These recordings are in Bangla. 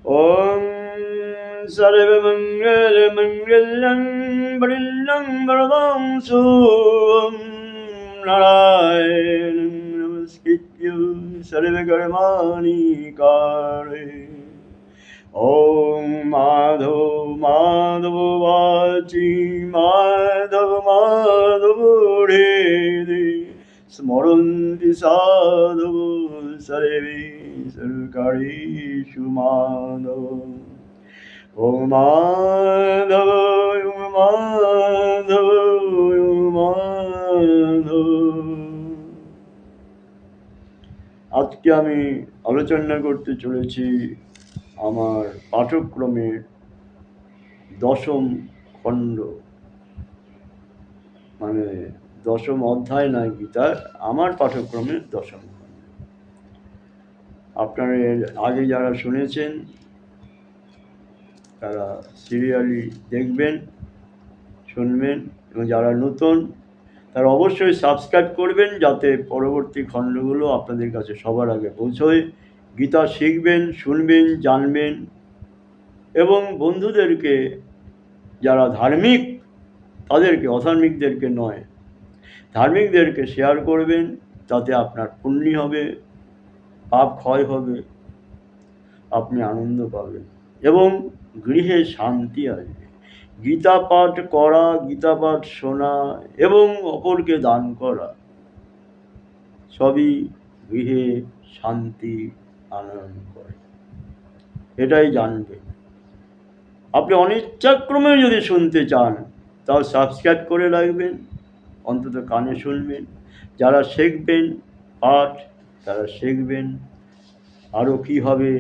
ॐ सर्वमङ्गलमङ्गलं वरदं वरदां सुं नारायणं नमस्कृत्य सर्वकर्माणि कारये। ॐ माधव माधव वाचि माधव माधव हृदि स्मरन्ति साधव सर्वे सर्वकार्येषु माधव। ॐ माधव माधव माधव। আজকে আমি আলোচনা করতে চলেছি আমার পাঠ্যক্রমের দশম খণ্ড, মানে দশম অধ্যায় নয় গীতার, আমার পাঠ্যক্রমের দশম খণ্ড। আপনারা এর আগে যারা শুনেছেন তারা সিরিয়ালি দেখবেন, শুনবেন, এবং যারা নতুন তারা অবশ্যই সাবস্ক্রাইব করবেন যাতে পরবর্তী খণ্ডগুলো আপনাদের কাছে সবার আগে পৌঁছয়। গীতা শিখবেন, শুনবেন, জানবেন এবং বন্ধুদেরকে যারা ধার্মিক তাদেরকে, অধার্মিকদেরকে নয়, ধার্মিকদেরকে শেয়ার করবেন, তাতে আপনার পুণ্য হবে, পাপ ক্ষয় হবে, আপনি আনন্দ পাবেন এবং গৃহে শান্তি আসবে। গীতা পাঠ করা, গীতা পাঠ শোনা এবং অপরকে দান করা সবই গৃহে শান্তি আনয়ন করে, এটাই জানবেন। আপনি অনিচ্ছাক্রমে যদি শুনতে চান তাও সাবস্ক্রাইব করে রাখবেন, অন্তত কানে শুনবেন। যারা শিখবেন পাঠ তারা শিখবেন আরও কীভাবে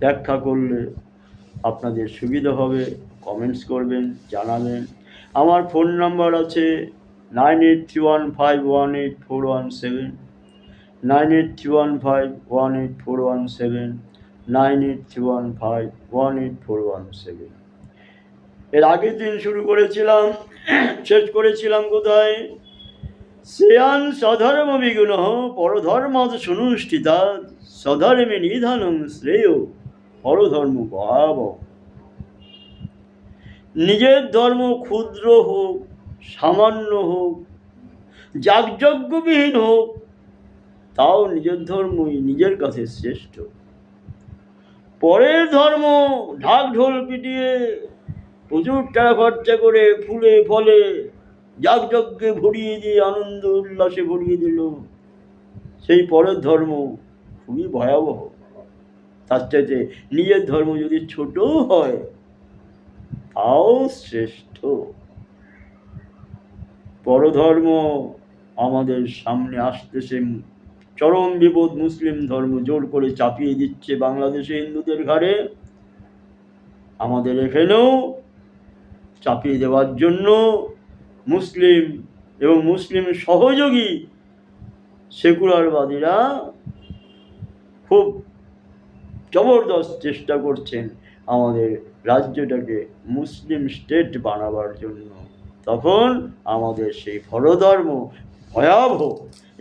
ব্যাখ্যা করলে আপনাদের সুবিধা হবে, কমেন্টস করবেন, জানাবেন। আমার ফোন নাম্বার আছে 9831518417, 9831518417, 9831518417। এর আগের দিন শুরু করেছিলাম, শেষ করেছিলাম কোথায়? শ্রেয়ান স্বধর্ম বিগুণ পরধর্মাৎ সুনুষ্ঠিতা স্বধর্মে নিধানং শ্রেয় পরধর্ম ভয়াবহ। নিজের ধর্ম ক্ষুদ্র হোক, সামান্য হোক, যাগযজ্ঞবিহীন হোক, তাও নিজের ধর্মই নিজের কাছে শ্রেষ্ঠ। পরের ধর্ম ঢাক ঢোল পিটিয়ে প্রচুর টাকা খরচা করে ফুলে ফলে যাগযজ্ঞে ভরিয়ে দিয়ে আনন্দ উল্লাসে ভরিয়ে দিল, সেই পরের ধর্ম খুবই ভয়াবহ। তার চাইতে নিজের ধর্ম যদি ছোট হয় তাও শ্রেষ্ঠ। পরধর্ম আমাদের সামনে আসতেছে, চরম বিপদ। মুসলিম ধর্ম জোর করে চাপিয়ে দিচ্ছে বাংলাদেশে হিন্দুদের ঘাড়ে। আমাদের এখানেও চাপিয়ে দেওয়ার জন্য মুসলিম এবং মুসলিম সহযোগী সেকুলারবাদীরা খুব জবরদস্ত চেষ্টা করছেন আমাদের রাজ্যটাকে মুসলিম স্টেট বানাবার জন্য। তখন আমাদের সেই পরধর্ম ভয়াবহ,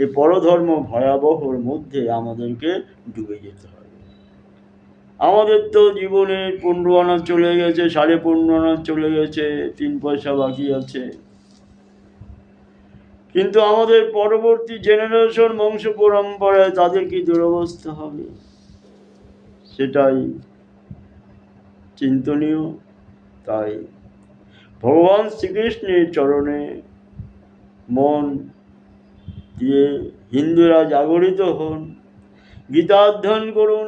এই পরধর্ম ভয়াবহর মধ্যে আমাদেরকে ডুবে যেতে হবে। আমাদের তো জীবনে 15 আনা চলে গেছে, 15.5 আনা চলে গেছে, 3 পয়সা বাকি আছে। কিন্তু আমাদের পরবর্তী জেনারেশন, বংশ পরম্পরায় তাদের কি দুরবস্থা হবে, সেটাই চিন্তনীয়। তাই ভগবান শ্রীকৃষ্ণের চরণে মন দিয়ে হিন্দুরা জাগরিত হন, গীতা অধ্যয়ন করুন,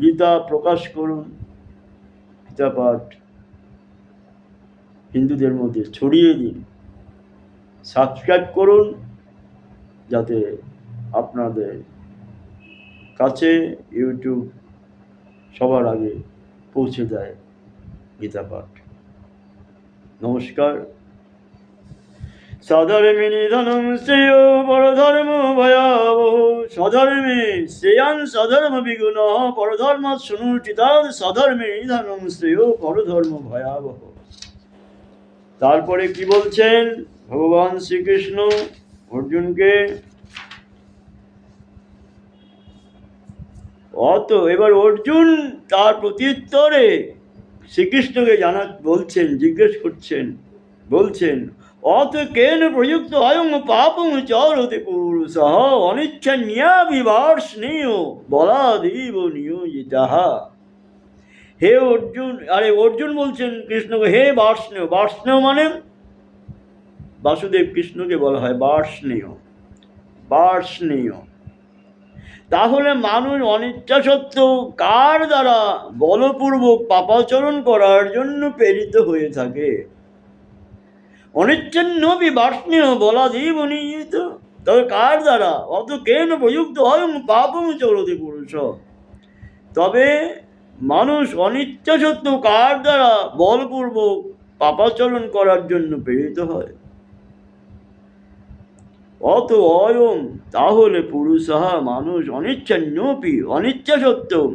গীতা প্রকাশ করুন, গীতা পাঠ হিন্দুদের মধ্যে ছড়িয়ে দিন। সাবস্ক্রাইব করুন যাতে আপনাদের কাছে ইউটিউব সবার আগে পৌঁছে দেয় গীতা পাঠ। নমস্কার। স্বধর্মে নিধনং শ্রেয় পরধর্ম ভয়াবহ। স্বধর্মে শ্রেয়ান স্বধর্ম বিগুণ পরধর্মাৎ সুনুষ্ঠিতা স্বধর্মে নিধনং শ্রেয় পরধর্ম ভয়াবহ। তারপরে কি বলছেন ভগবান শ্রীকৃষ্ণ অর্জুনকে? অত এবার অর্জুন তার প্রত্যুত্তরে শ্রীকৃষ্ণকে জিজ্ঞেস করছেন, বলছেন, অত কেন প্রযুক্ত অয়ং পাপং চরতে পুরুষ অনিচ্ছন্যাভিবার্ষ্ণেয় বলাদেব নিয়োজিতঃ। হে অর্জুন, অর্জুন বলছেন কৃষ্ণকে, হে বার্ষ্ণেয়, বার্ষ্ণেয় মানে বাসুদেব কৃষ্ণকে বলা হয় বার্ষ্ণেয়, বার্ষ্ণেয়। তাহলে মানুষ অনিচ্ছা সত্ত্বেও কার দ্বারা বলপূর্বক পাপাচরণ করার জন্য প্রেরিত হয়ে থাকে? অনিচ্ছন্নপি বার্ষ্ণেয় বলাদেব নিয়োজিত। তবে কার দ্বারা? অত কেন প্রযুক্ত হয় পাপং চরতি পুরুষ। তবে মানুষ অনিচ্ছা সত্ত্বেও কার দ্বারা বলপূর্বক পাপাচরণ করার জন্য প্রেরিত হয়? অত অয়ং, তাহলে পুরুষাহ মানুষ অনিচ্ছন্নপি অনিচ্ছা সত্ত্বেও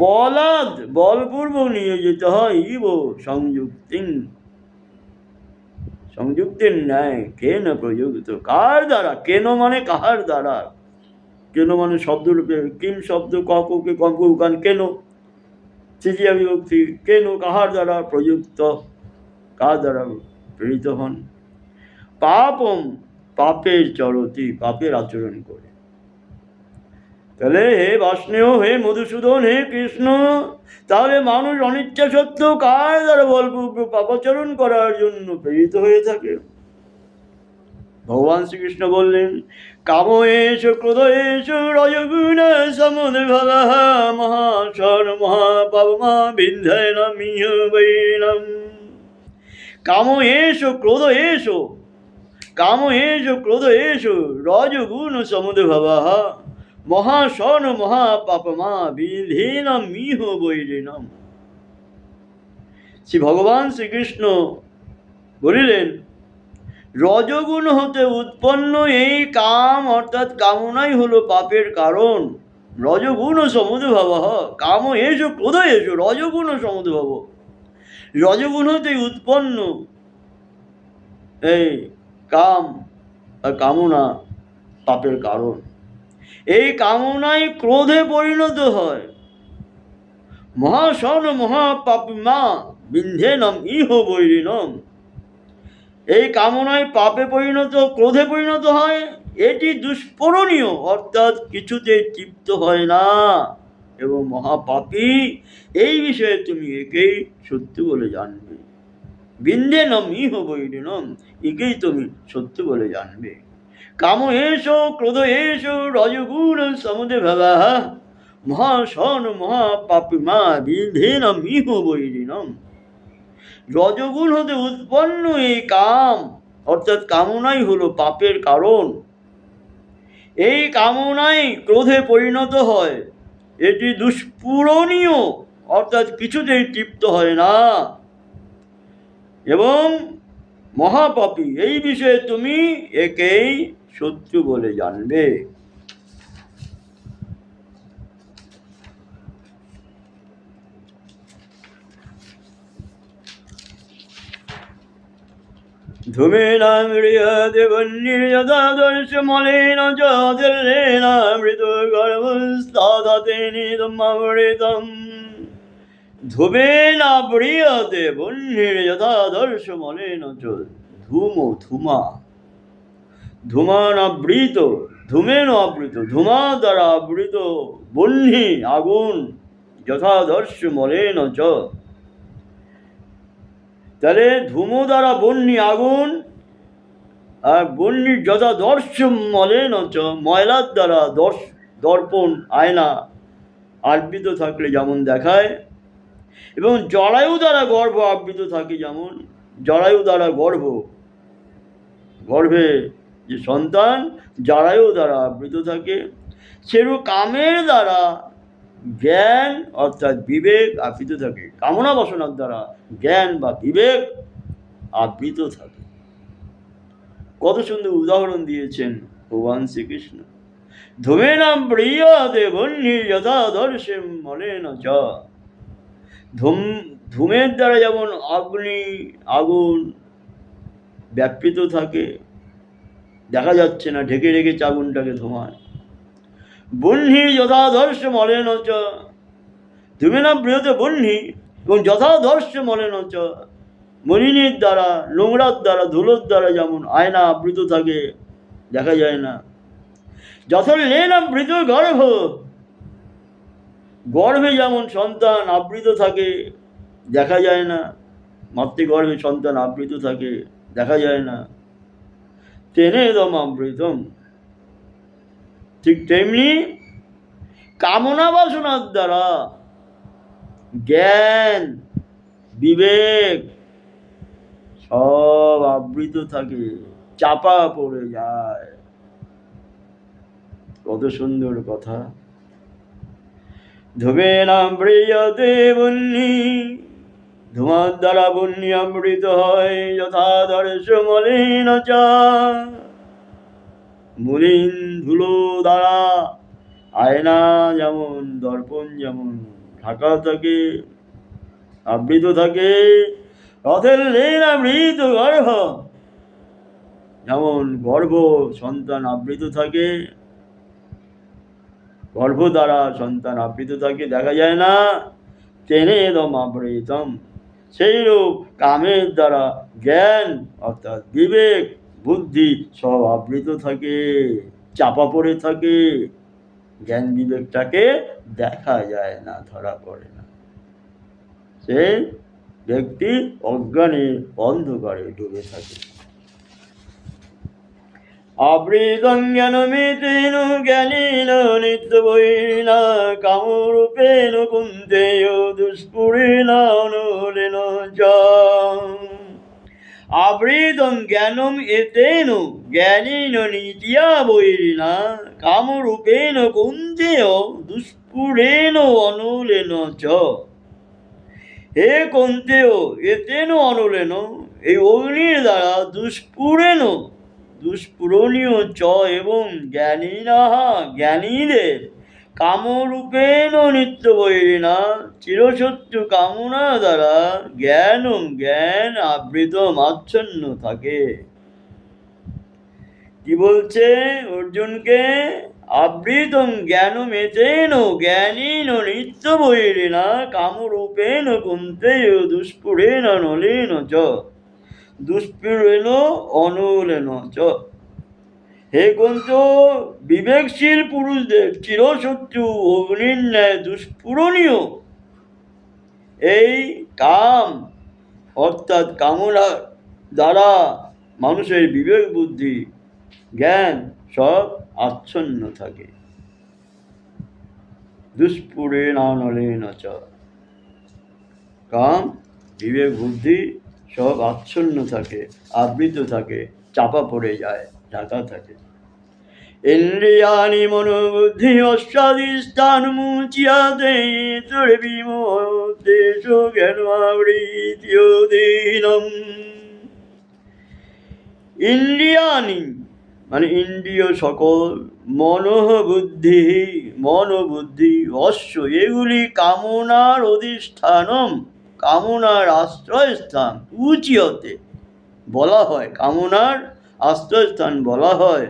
বলাদ বলপূর্বক নিয়োজিত হয় ইব সংযুক্তির ন্যায় কেন প্রযুক্ত। কার দ্বারা? কেন মানে কাহার দ্বারা? কেন মানে শব্দরূপে কিম শব্দ, ককে কম্পুকান, কেন তৃতীয়া বিভক্তি, কেন কাহার দ্বারা প্রযুক্ত, কার দ্বারা প্রেরিত হন? পাপম, পাপের চরতি, পাপের আচরণ করে। তাহলে হে বাষ্ণেয়, হে মধুসূদন, হে কৃষ্ণ, তাহলে মানুষ অনিচ্ছা সত্ত্বেও কার দ্বারা বলপূর্বক পাপাচরণ করার জন্য প্রেরিত হয়ে থাকে? ভগবান শ্রীকৃষ্ণ বললেন, কাম এষ ক্রোধ এষ রজগুণ সমুদ্ভব মহাশর মহাপাবমা বিন্ধেনম ইহ বৈনম। কাম এষ ক্রোধ এষ, কাম এষ ক্রোধ এষ রজগুণ সমুদ্ভব মহাশর মহাপাপমা বিন্ধেনম ইহ বৈরিণম। শ্রী ভগবান শ্রীকৃষ্ণ বলিলেন, রজগুণ হতে উৎপন্ন এই কাম অর্থাৎ কামনাই হলো পাপের কারণ। রজগুণ সমুদ্ভব, কাম এস ক্রোধ এস রজগুণ সমুদ্ভব। রজগুণ হতে উৎপন্ন এই কাম আর কামনা পাপের কারণ। এই কামনাই ক্রোধে পরিণত হয়। মহাশন মহাপাপিমা বিন্ধেনম ইহ বৈরিণম। এই কামনায় পাপে পরিণত, ক্রোধে পরিণত হয়। এটি দুষ্পূরণীয় অর্থাৎ কিছুতে তৃপ্ত হয় না এবং মহাপাপী। এই বিষয়ে তুমি একেই সত্য বলে জানবে। বিন্ধেনম ইহ বৈরিণম, একেই তুমি সত্য বলে জানবে। কাম এষ ক্রোধ এষ রজগুণ সমুদ্ভব মহাশন মহাপাপিমা বিন্ধেনম ইহ বৈরিণম। রজগুণ হতে উৎপন্ন এই কাম অর্থাৎ কামনাই হলো পাপের কারণ। এই কামনাই ক্রোধে পরিণত হয়। এটি দুষ্পূরণীয় অর্থাৎ কিছুতেই তৃপ্ত হয় না এবং মহাপাপী। এই বিষয়ে তুমি একেই শত্রু বলে জানবে। ধূমেন মৃয়তে বহ্নির্যথাদর্শ মলেন জলেন মৃত গর্ভস্তাদতে নিদমৃতম। ধূমেন ম্রিয়তে বহ্নির্যথাদর্শ মলেন চ। ধূম, ধূমা, ধূমান আবৃত, ধূমেন আবৃত, ধূমা দ্বারা আবৃত বহ্নি আগুন, যথাদর্শ মলেন চ। তাহলে ধূম দ্বারা বহ্নি আগুন আর বহ্নির যথাদর্শ মলেন চ, ময়লার দ্বারা দর্পণ আয়না আবৃত থাকলে যেমন দেখায়, এবং জরায়ু দ্বারা গর্ভ আবৃত থাকে, যেমন জরায়ু দ্বারা গর্ভে যে সন্তান জরায়ু দ্বারা আবৃত থাকে, সেরূপ কামের দ্বারা জ্ঞান অর্থাৎ বিবেক আবৃত থাকে। কামনা বাসনার দ্বারা জ্ঞান বা বিবেক আবৃত থাকে। কত সুন্দর উদাহরণ দিয়েছেন ভগবান শ্রীকৃষ্ণ। ধূমেনাম প্রিয়তে বহ্নির যথাদর্শে মলেন চ। ধূমের দ্বারা যেমন আগুন ব্যাপৃত থাকে, দেখা যাচ্ছে না, ঢেকে রেখেছে আগুনটাকে ধোঁয়ায়। বহ্নি যথাধর্ষ মলেন চ, ধূমেনা বৃহতে বহ্নি এবং যথাধর্ষ মলেন চ, মলিনের দ্বারা, নোংরার দ্বারা, ধুলোর দ্বারা যেমন আয়না আবৃত থাকে, দেখা যায় না। যথলেন আবৃত গর্ভ, গর্ভে যেমন সন্তান আবৃত থাকে, দেখা যায় না। মাতৃগর্ভে সন্তান আবৃত থাকে, দেখা যায় না। তেনেদম আবৃতম, ঠিক তেমনি কামনা বাসনার দ্বারা জ্ঞান বিবেক সব আবৃত থাকে, চাপা পড়ে যায়। কত সুন্দর কথা। ধূমেনামৃয়তে বহ্নি, ধূমার দ্বারা বহ্নি আবৃত হয়। যথাধর্ষ মলিন চ, মলিন ধুলো দ্বারা আয়না যেমন, দর্পণ যেমন ঢাকা থাকে, আবৃত থাকে। রথের আবৃত গর্ভ, যেমন গর্ভ সন্তান আবৃত থাকে, গর্ভ দ্বারা সন্তান আবৃত থাকে, দেখা যায় না। তেনেদম আবৃতম, সেইরূপ কামের দ্বারা জ্ঞান অর্থাৎ বিবেক বুদ্ধি সব আবৃত থাকে, চাপা পড়ে থাকে। জ্ঞান বিবেকটাকে দেখা যায় না, ধরা পড়ে না। সে ব্যক্তি অজ্ঞানে অন্ধকারে ডুবে থাকে। আবৃতং জ্ঞানমিতেন জ্ঞানেন নিত্যবৈরিণা, কামরূপেণ কুন্তেয় দুষ্পুরেণ অনুলেন চ। আবৃতং জ্ঞানম এতেন জ্ঞানেন নিত্যা বৈরিণা, কামরূপেণ কুন্তেয় দুষ্পুরেণ অনুলেন চ। হে কুন্তেয়, এতেন অনুলেন, এই অগ্নির দ্বারা, দুষ্পুরেণ দুষ্পূরণীয় চ এবং জ্ঞানীনাহা জ্ঞানীদের, কামরূপেণ নিত্যবৈরিণা চিরশত্রু কামনা দ্বারা জ্ঞান আবৃত আচ্ছন্ন থাকে। কি বলছে অর্জুনকে? আবৃতং জ্ঞানমেতেন জ্ঞানীন নিত্যবৈরিণা, কামরূপেণ কুন্তেয় দুষ্পুরেণ নলেন চ, দুষ্পুরেণ অনুলেন চ। হে কুন্ত, বিবেকশীল পুরুষদের চিরশত্রু অগ্নির ন্যায় দুষ্পূরণীয় এই কাম অর্থাৎ কামনা দ্বারা মানুষের বিবেক বুদ্ধি জ্ঞান সব আচ্ছন্ন থাকে। দুষ্পুরেণ নলেন চ, কাম বিবেক বুদ্ধি সব আচ্ছন্ন থাকে, আবৃত থাকে, চাপা পড়ে যায়, ঢাকা থাকে। ইন্দ্রিয়াণি মনোবুদ্ধি অস্বাদিষ্ঠানমুচ্যতে বিমোহেষু জ্ঞানাবৃত্তিয়োদীনম। ইন্দ্রিয়াণি মানে ইন্দ্রিয় সকল, মনোবুদ্ধি অশ্ব এগুলি কামনার অধিষ্ঠানম, কামনার আশ্রয়স্থান। উচ্যতে বলা হয়, কামনার আশ্রয়স্থান বলা হয়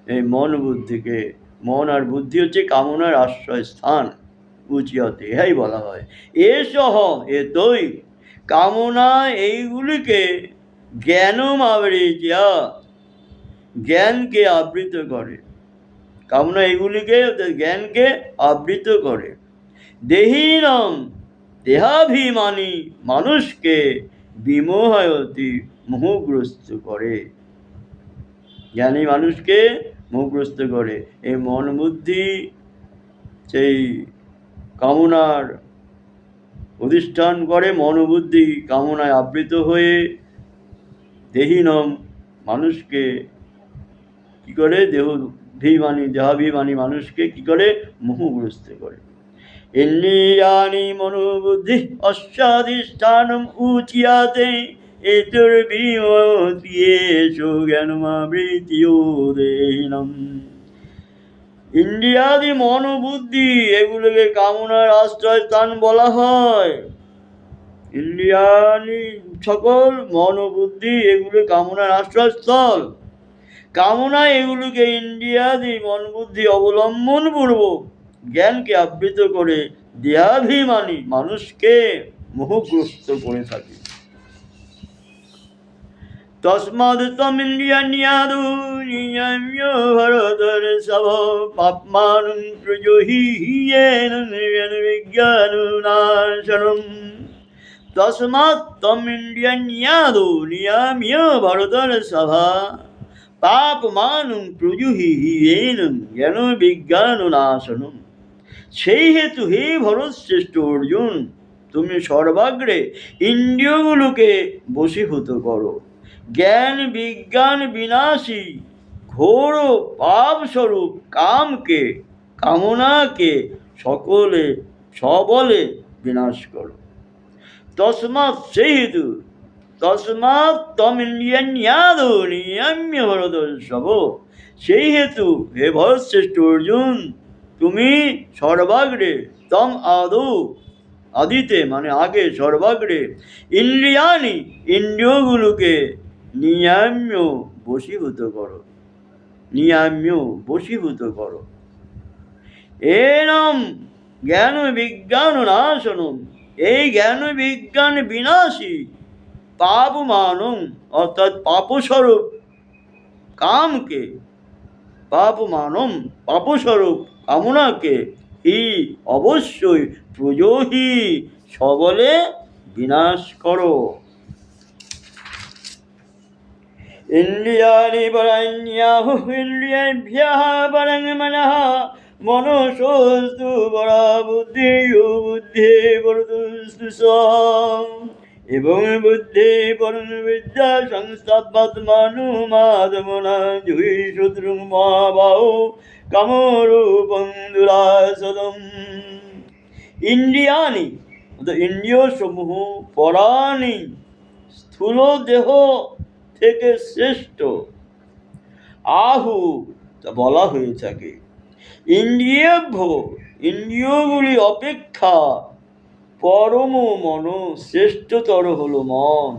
এই মন বুদ্ধিকে। মন আর বুদ্ধি হচ্ছে কামনার আশ্রয়স্থান, উচ্যতে ইহাই বলা হয়। এসহ এতই কামনা এইগুলিকে জ্ঞানম আবৃত্য, জ্ঞানকে আবৃত করে। কামনা এগুলিকে জ্ঞানকে আবৃত করে। দেহিনম দেহাভিমানী মানুষকে বিমোহায়তি মোহগ্রস্ত করে। জ্ঞানী মানুষকে মোহগ্রস্ত করে। এই মন বুদ্ধি সেই কামনার অধিষ্ঠান করে। মনোবুদ্ধি কামনায় আবৃত হয়ে দেহিনম মানুষকে কি করে? দেহাভিমানী মানুষকে কি করে? মোহগ্রস্ত করে। ইন্দ্রিয়াণি মনোবুদ্ধি অস্বাধিষ্ঠানম উচ্যতে এতর্বিমোহেষু জ্ঞানমাবৃত্তিয়োদীনম। ইন্দ্রিয়াদি মনোবুদ্ধি এগুলোকে কামনার আশ্রয়স্থান বলা হয়। ইন্দ্রিয়াণি সকল মনোবুদ্ধি এগুলো কামনার আশ্রয়স্থল। কামনা এগুলোকে ইন্দ্রিয়াদি মন বুদ্ধি অবলম্বন পূর্বক জ্ঞানকে আবৃত করে দেহাভিমানী মানুষকে মোহগ্রস্ত করে থাকে। তস্মাদ তমিন্দ্রিয়ান্যাদৌ নিয়ম্য ভরতর্ষভ পাপ্মানং প্রজহিয়েন বিজ্ঞাননাশনম। তস্মাৎ তমিন্দ্রিয়ান্যাদৌ নিয়ম্য ভরতর্ষভ পাপমানং প্রজহিয়েন জ্ঞান বিজ্ঞাননাশনম। সেই হেতু হে ভরতশ্রেষ্ঠ অর্জুন, তুমি সর্বাগ্রে ইন্দ্রিয়গুলোকে বশীভূত করো। জ্ঞান বিজ্ঞান বিনাশী ঘোর পাপ স্বরূপ কামকে কামনাকে সবলে বিনাশ করো। তস্মাৎ সেই হেতু তস্মাৎ তমিন্দ্রিয়ান্যাদৌ নিয়ম্য ভরতর্ষভ, সেই হেতু হে ভরতশ্রেষ্ঠ অর্জুন, তুমি সর্বাগ্রে তম আদৌ আদিতে মানে আগে সর্বাগ্রে ইন্দ্রিয়ানি ইন্দ্রিয়গুলোকে নিয়াম্য বশীভূত করো, নিয়াম্য বশীভূত করো। এনম জ্ঞান বিজ্ঞান নাশনম, এই জ্ঞান বিজ্ঞান বিনাশী পাপমানং অর্থাৎ পাপস্বরূপ কামকে, পাপমানম পাপস্বরূপ কামনাকে হি অবশ্যই প্রজহি সবলে বিনাশ করো। ইন্দ্রিয়াণি পরাণ্যাহু ইন্দ্রিয়েভ্যঃ পরং মনঃ মনসোস্তু পরা বুদ্ধিঃ বুদ্ধিঃ পরতস্তু সঃ। এবং বুদ্ধি পরং বিদ্যা সংস্থাপাত্মানুমাদমনা জুহি শত্রুং মহাবাহো কামরূপং দুরাসদম। ইন্দ্রিয়াণি ইন্দ্রিয় সমূহ পরাণি স্থূল দেহ থেকে শ্রেষ্ঠ, আহু তা বলা হয়ে থাকে, ইন্দ্রিয়েভ্য ইন্দ্রিয়গুলি অপেক্ষা পরম মন শ্রেষ্ঠতর হলো মন।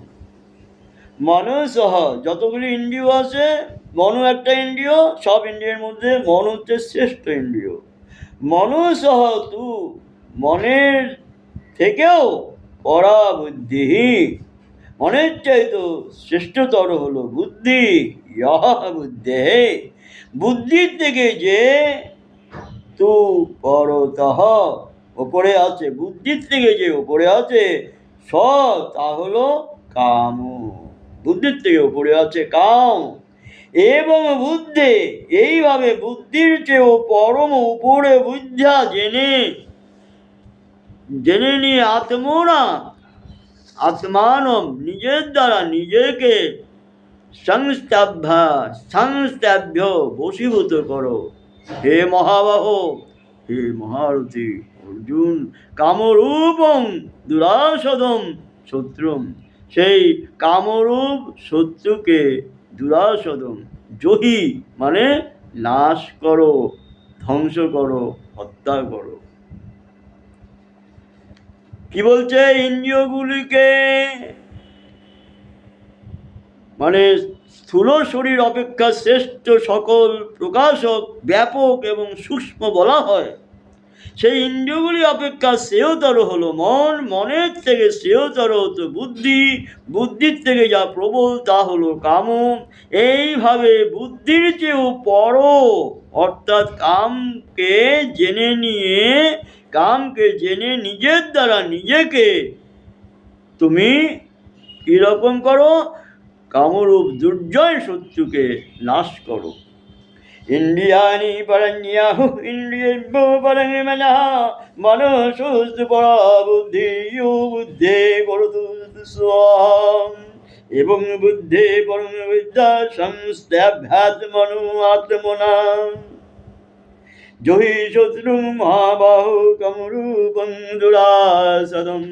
মনসহ যতগুলি ইন্দ্রিয় আছে, মনও একটা ইন্দ্রিয়, সব ইন্দ্রিয়ের মধ্যে মন হচ্ছে শ্রেষ্ঠ ইন্দ্রিয়। মনসহ তু মনের থেকেও পরা বুদ্ধি, মনের চাইতো শ্রেষ্ঠতর হলো বুদ্ধি। ইহ বুদ্ধে বুদ্ধির থেকে যে তু পরতঃ ওপরে আছে, বুদ্ধির থেকে যে ওপরে আছে স তা হলো কাম, বুদ্ধির থেকে ওপরে আছে কাম। এবং বুদ্ধে এইভাবে বুদ্ধির চেয়েও পরম উপরে বুদ্ধা জেনে নিয়ে আত্মনা আত্মানম নিজের দ্বারা নিজেকে সংস্থাভ্য বশীভূত করো। হে মহাবাহ, হে মহারথী অর্জুন, কামরূপং দুরাসদম শত্রুম, সেই কামরূপ শত্রুকে দুরাসদম জহি মানে নাশ করো, ধ্বংস করো, হত্যা করো। কি বলছে? ইন্দ্রিয়গুলিকে মানে স্থূল শরীর অপেক্ষা শ্রেষ্ঠ সকল প্রকাশক ব্যাপক এবং সূক্ষ্ম বলা হয়। সেই ইন্দ্রিয়গুলি অপেক্ষা শ্রেয়তর হলো মন, মনের থেকে শ্রেয়তর হতো বুদ্ধি, বুদ্ধির থেকে যা প্রবল তা হলো কাম। এইভাবে বুদ্ধির চেয়েও পর অর্থাৎ কামকে জেনে নিজের দ্বারা নিজেকে তুমি কীরকম করো? কামরূপ দুর্জয় শত্রুকে নাশ করো। ইন্দ্রিয়াণি পরাণ্যাহু ইন্দ্রিয়েভ্যো পরং মনঃ মনসোস্তু পরা বুদ্ধিঃ বুদ্ধিঃ পরতস্তু সঃ। এবং বুদ্ধে পরং বিদ্যা সংস্থাভ্যাত্মনো আত্মনা জহি শত্রুং মহাবাহো কামরূপং দুরাসদম।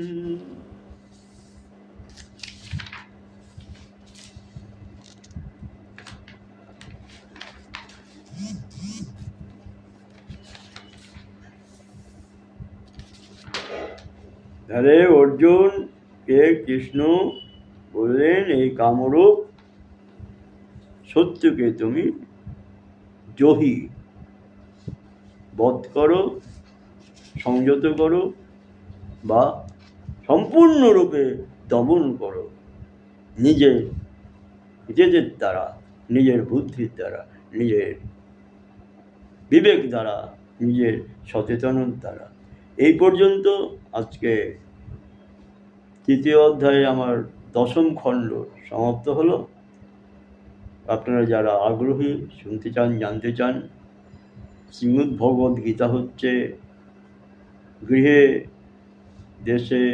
তাহলে অর্জুনকে কৃষ্ণ বললেন এই কামরূপ সত্যকে তুমি জহি বধ করো, সংযত করো বা সম্পূর্ণরূপে দমন করো নিজেদের দ্বারা, নিজের বুদ্ধির দ্বারা, নিজের বিবেক দ্বারা, নিজের সচেতনের দ্বারা। এই পর্যন্ত আজকে তৃতীয় অধ্যায়ে আমার 10ম খণ্ড সমাপ্ত হলো। আপনারা যারা আগ্রহী, শুনতে চান, জানতে চান, শ্রীমদ্ ভগবদ্ গীতা হচ্ছে গৃহে, দেশে,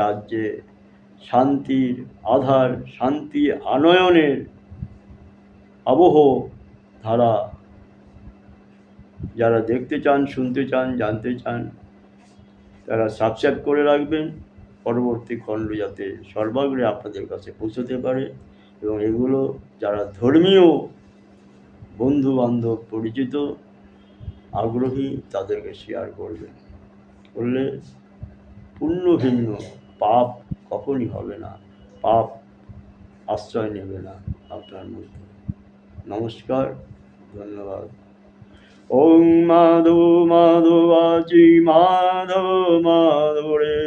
রাজ্যে শান্তির আধার, শান্তি আনয়নের আবহ ধারা। যারা দেখতে চান, শুনতে চান, জানতে চান, তারা সাবস্ক্রাইব করে রাখবেন, পরবর্তী খণ্ড যাতে সর্বাগ্রে আপনাদের কাছে পৌঁছতে পারে। এবং এগুলো যারা ধর্মীয় বন্ধু বান্ধব, পরিচিত, আগ্রহী, তাদেরকে শেয়ার করবেন। করলে পুণ্য ভিন্ন পাপ কখনই হবে না, পাপ আশ্রয় নেবে না আপনার মধ্যে। নমস্কার, ধন্যবাদ। ওং মাধব মাধবাচি মাধব মাধব রে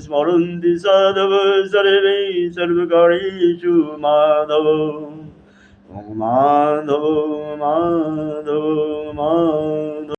স্মরন্তি সাধব সর্বে সর্বকার্যেষু মাধব। ওং মাধব মাধব মাধব।